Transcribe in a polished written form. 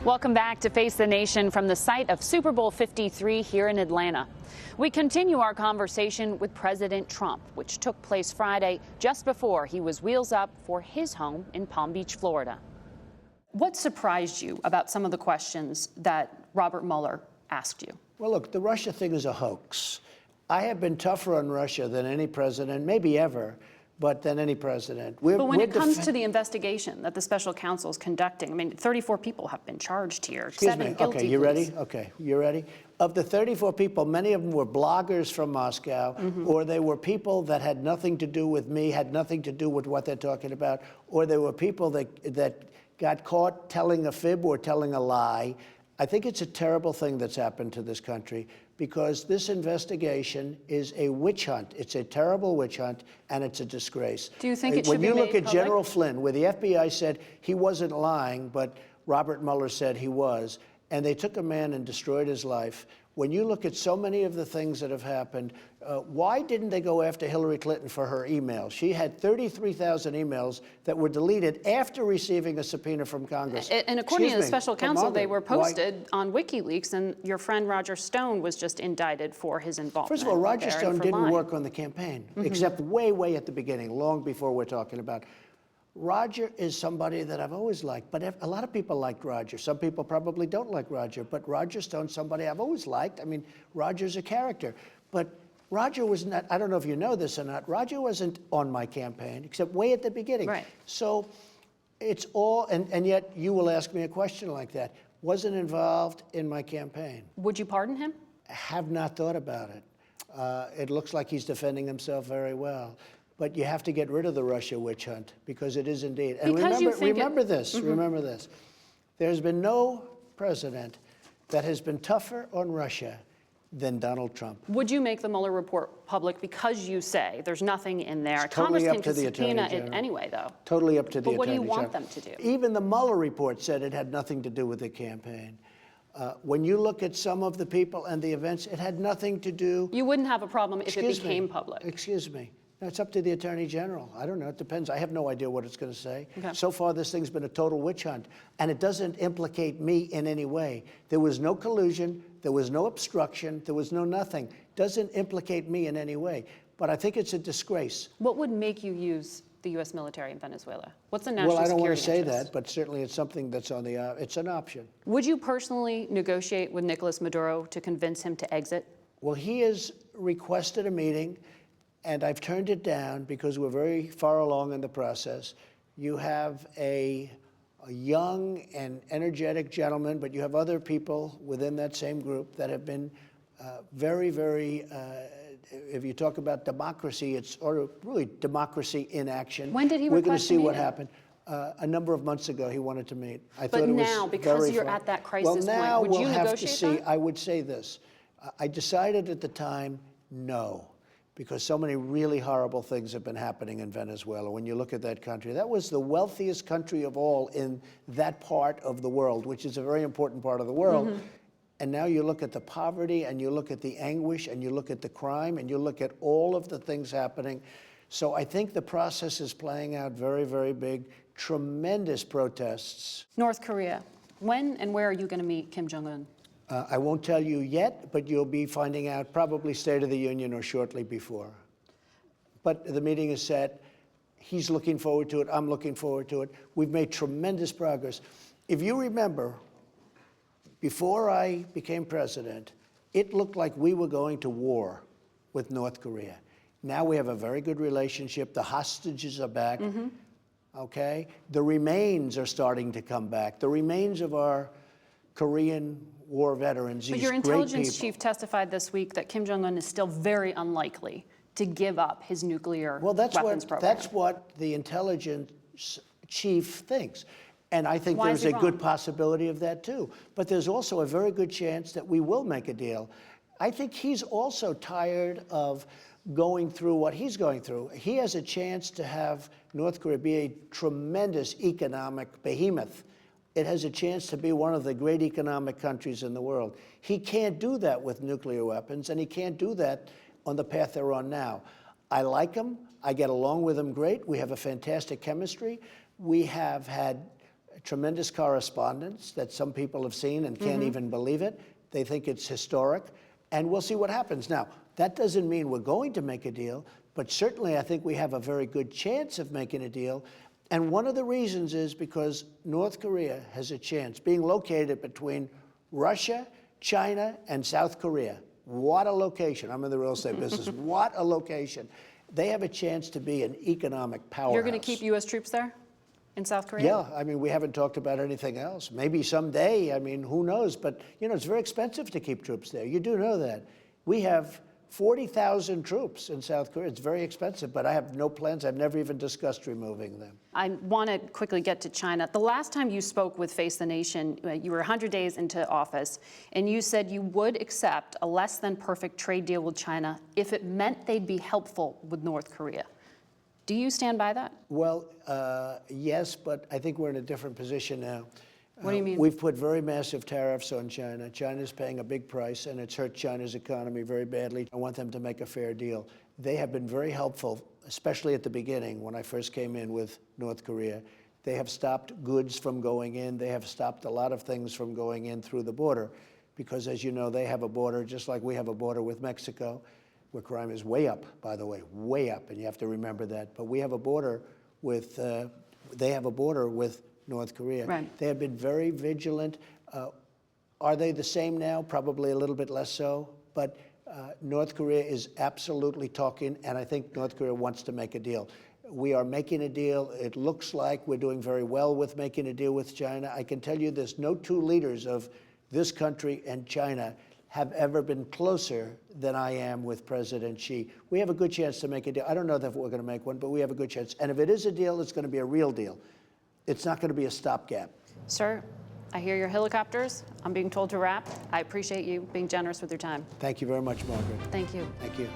Welcome back to Face the Nation from the site of Super Bowl 53 here in Atlanta. We continue our conversation with President Trump, which took place Friday just before he was wheels up for his home in Palm Beach, Florida. What surprised you about some of the questions that Robert Mueller asked you? Well, look, the Russia thing is a hoax. I have been tougher on Russia than any president, maybe ever, but than any president. But when it comes to the investigation that the special counsel is conducting, I mean, 34 people have been charged here. Excuse me. Okay, you ready? Okay, you ready? Of the 34 people, many of them were bloggers from Moscow, or they were people that had nothing to do with me, had nothing to do with what they're talking about, or they were people that got caught telling a fib or telling a lie. I think it's a terrible thing that's happened to this country, because this investigation is a witch hunt. It's a terrible witch hunt, and it's a disgrace. Do you think it should be When you look made at General Flynn, where the FBI said he wasn't lying, but Robert Mueller said he was, and they took a man and destroyed his life. When you look at so many of the things that have happened, why didn't they go after Hillary Clinton for her emails? She had 33,000 emails that were deleted after receiving a subpoena from Congress. And according to the special counsel, they were posted on WikiLeaks, and your friend Roger Stone was just indicted for his involvement. First of all, Roger Stone didn't work on the campaign, except way, way at the beginning, long before we're talking about. Roger is somebody that I've always liked, but a lot of people liked Roger. Some people probably don't like Roger, but Roger Stone's somebody I've always liked. I mean, Roger's a character. But Roger was not, I don't know if you know this or not, Roger wasn't on my campaign, except way at the beginning. Right. So it's all, and yet you will ask me a question like that. Wasn't involved in my campaign. Would you pardon him? Have not thought about it. It looks like he's defending himself very well. But you have to get rid of the Russia witch hunt, because it is indeed. And remember this. There's been no president that has been tougher on Russia than Donald Trump. Would you make the Mueller report public because you say there's nothing in there? It's totally Congress up to the can subpoena Attorney it General. anyway, though. Totally up to the Attorney General. But what do you want them to do? Even the Mueller report said it had nothing to do with the campaign. When you look at some of the people and the events, it had nothing to do. You wouldn't have a problem if it became public. Excuse me. No, it's up to the Attorney General. I don't know. It depends. I have no idea what it's going to say. Okay. So far, this thing's been a total witch hunt, and it doesn't implicate me in any way. There was no collusion. There was no obstruction. There was no nothing. Doesn't implicate me in any way. But I think it's a disgrace. What would make you use the U.S. military in Venezuela? What's the national security? Well, I don't want to say interest? that, but certainly it's something that's on the, it's an option. Would you personally negotiate with Nicolas Maduro to convince him to exit? Well, he has requested a meeting, and I've turned it down because we're very far along in the process. You have a young and energetic gentleman, but you have other people within that same group that have been very, very, if you talk about democracy, it's really democracy in action. When did he We're going to request see a what meeting? happened. A number of months ago, he wanted to meet. I But thought it now, was because very you're far. at that crisis well, point, now would we'll you have to negotiate see. that? I would say this. I decided at the time, no, because so many really horrible things have been happening in Venezuela. When you look at that country, that was the wealthiest country of all in that part of the world, which is a very important part of the world. And now you look at the poverty, and you look at the anguish, and you look at the crime, and you look at all of the things happening. So I think the process is playing out very, very big. Tremendous protests. North Korea. When and where are you going to meet Kim Jong-un? I won't tell you yet, but you'll be finding out probably State of the Union or shortly before. But the meeting is set. He's looking forward to it. I'm looking forward to it. We've made tremendous progress. If you remember, before I became president, it looked like we were going to war with North Korea. Now we have a very good relationship. The hostages are back. Okay? The remains are starting to come back. The remains of our Korean War veterans, But these your great intelligence people. chief testified this week that Kim Jong-un is still very unlikely to give up his nuclear weapons program. That's what the intelligence chief thinks. And I think Why there's is he a good wrong? possibility of that, too. But there's also a very good chance that we will make a deal. I think he's also tired of going through what he's going through. He has a chance to have North Korea be a tremendous economic behemoth. It has a chance to be one of the great economic countries in the world. He can't do that with nuclear weapons, and he can't do that on the path they're on now. I like him. I get along with him great. We have a fantastic chemistry. We have had tremendous correspondence that some people have seen and can't even believe it. They think it's historic. And we'll see what happens. Now, that doesn't mean we're going to make a deal, but certainly I think we have a very good chance of making a deal. And one of the reasons is because North Korea has a chance, being located between Russia, China, and South Korea. What a location. I'm in the real estate business. What a location. They have a chance to be an economic powerhouse. You're going to keep U.S. troops there in South Korea? Yeah, I mean, we haven't talked about anything else. Maybe someday, I mean, who knows? But, you know, it's very expensive to keep troops there. You do know that. We have 40,000 troops in South Korea. It's very expensive, but I have no plans. I've never even discussed removing them. I want to quickly get to China. The last time you spoke with Face the Nation, you were 100 days into office, and you said you would accept a less than perfect trade deal with China if it meant they'd be helpful with North Korea. Do you stand by that? Well, yes, but I think we're in a different position now. What do you mean? We've put very massive tariffs on China. China's paying a big price, and it's hurt China's economy very badly. I want them to make a fair deal. They have been very helpful, especially at the beginning when I first came in with North Korea. They have stopped goods from going in. They have stopped a lot of things from going in through the border because, as you know, they have a border just like we have a border with Mexico, where crime is way up, by the way, way up, and you have to remember that. But we have a border with, they have a border with North Korea. Right. They have been very vigilant. Are they the same now? Probably a little bit less so. But North Korea is absolutely talking, and I think North Korea wants to make a deal. We are making a deal. It looks like we're doing very well with making a deal with China. I can tell you this, no two leaders of this country and China have ever been closer than I am with President Xi. We have a good chance to make a deal. I don't know that we're going to make one, but we have a good chance. And if it is a deal, it's going to be a real deal. It's not going to be a stopgap. Sir, I hear your helicopters. I'm being told to wrap. I appreciate you being generous with your time. Thank you very much, Margaret. Thank you. Thank you.